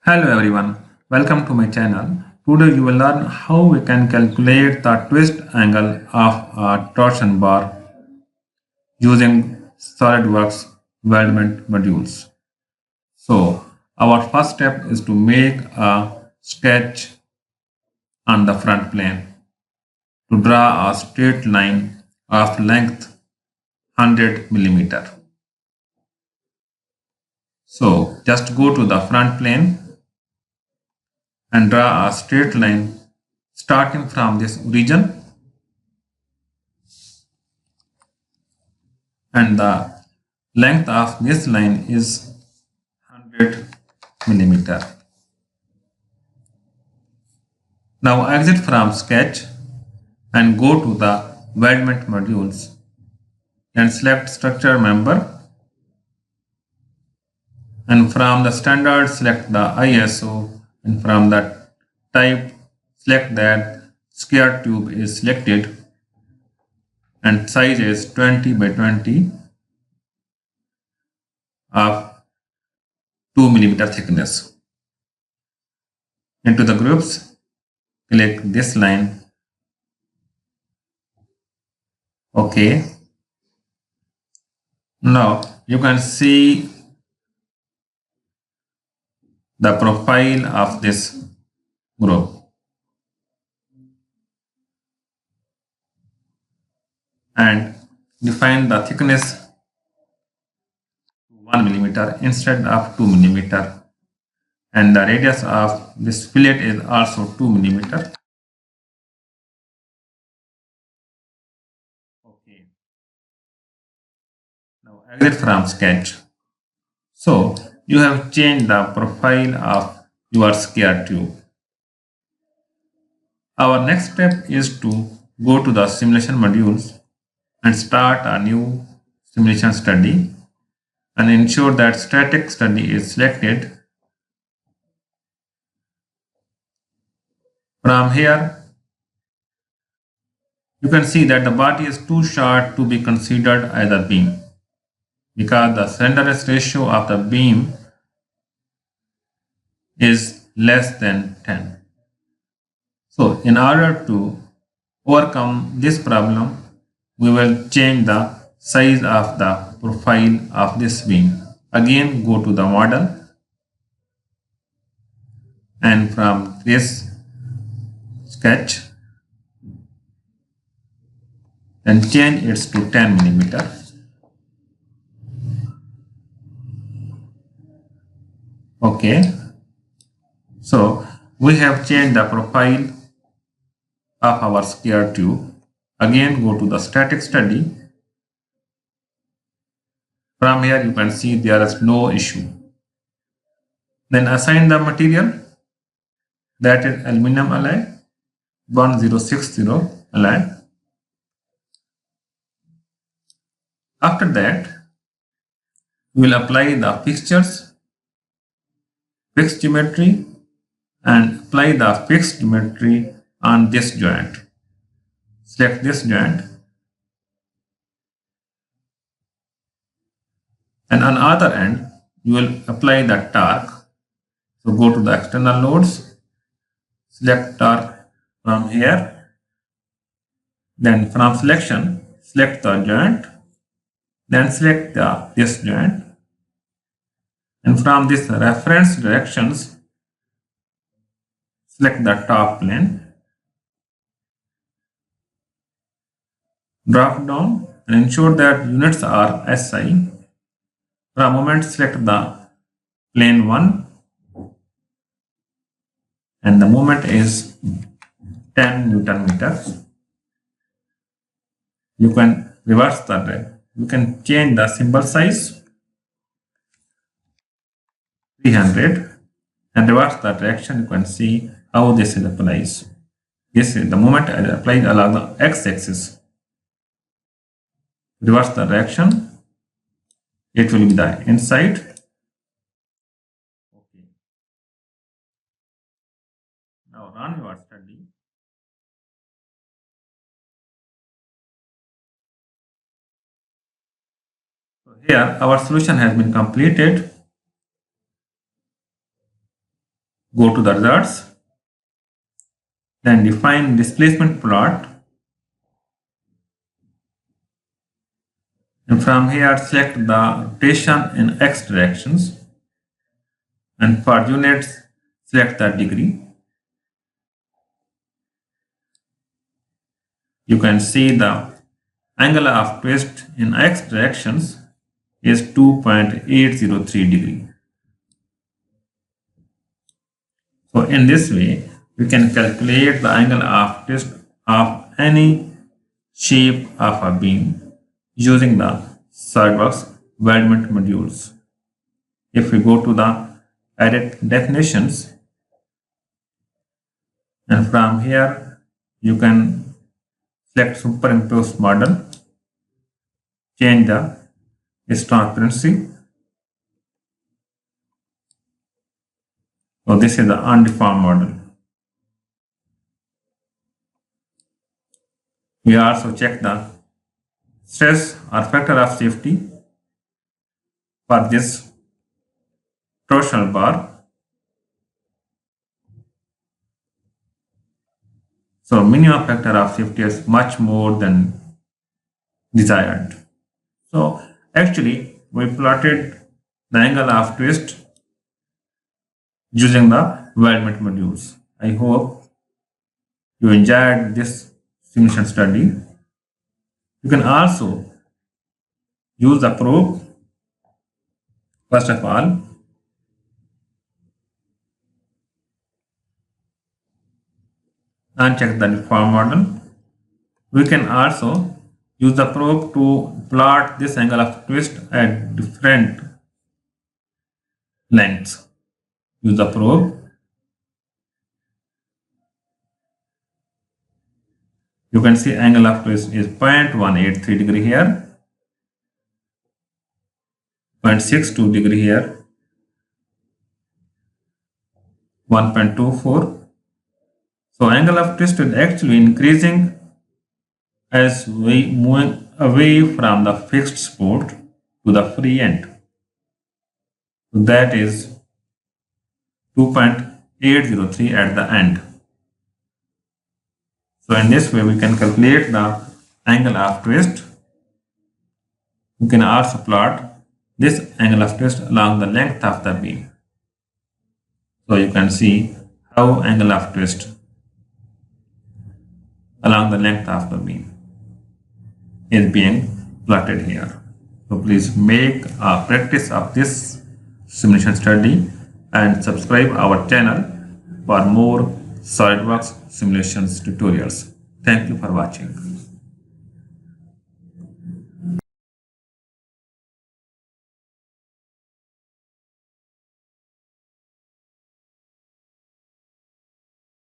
Hello everyone, welcome to my channel. Today you will learn how we can calculate the twist angle of a torsion bar using Solidworks weldment modules. So our first step is to make a sketch on the front plane to draw a straight line of length 100 millimeter. So just go to the front plane and draw a straight line starting from this origin, and the length of this line is 100 millimeter. Now exit from sketch and go to the weldment modules and select structure member, and from the standard select the ISO, and from that type select that square tube is selected and size is 20 by 20 of 2 millimeter thickness. Into the groups click this line. Okay. Now you can see the profile of this group. And define the thickness 1 millimeter instead of 2 millimeter, and the radius of this fillet is also 2 millimeter. Okay. Now exit from sketch. So you have changed the profile of your square tube. Our next step is to go to the simulation modules and start a new simulation study and ensure that static study is selected. From here, you can see that the body is too short to be considered as a beam because the slenderness ratio of the beam is less than 10. So in order to overcome this problem, we will change the size of the profile of this beam. Again, go to the model, and from this sketch, then change it to 10 millimeter. Okay. So we have changed the profile of our square tube. Again, go to the static study. From here, you can see there is no issue. Then assign the material, that is aluminum alloy 1060 alloy. After that, we will apply the fixtures, fixed geometry, and apply the fixed geometry on this joint. Select this joint, and on other end you will apply the torque. So go to the external loads, select torque from here, then from selection select the joint, then select this joint, and from this reference directions select the top plane, drop down and ensure that units are SI. From moment select the plane 1, and the moment is 10 Newton meters. You can reverse the, you can change the symbol size 300 and reverse the direction. You can see how this applies. This is the moment applied along the x-axis. Reverse the direction, it will be the inside. Okay. Now run your study. So here our solution has been completed. Go to the results, then define displacement plot, and from here select the rotation in x directions, and for units select the degree. You can see the angle of twist in x directions is 2.803 degree. So in this way, we can calculate the angle of twist of any shape of a beam using the Solidworks weldment modules. If we go to the edit definitions, and from here you can select superimpose model, change its transparency. So this is the undeformed model. We also check the stress or factor of safety for this torsional bar. So minimum factor of safety is much more than desired. So actually we plotted the angle of twist using the weldment modules. I hope you enjoyed this simulation study. You can also use the probe. First of all, uncheck the deform model. We can also use the probe to plot this angle of twist at different lengths. Use the probe. You can see angle of twist is 0.183 degree here, 0.62 degree here, 1.24. So angle of twist is actually increasing as we move away from the fixed support to the free end. So that is 2.803 at the end. So in this way we can calculate the angle of twist. We can also plot this angle of twist along the length of the beam. So you can see how angle of twist along the length of the beam is being plotted here. So please make a practice of this simulation study and subscribe our channel for more SolidWorks simulations tutorials. Thank you for watching.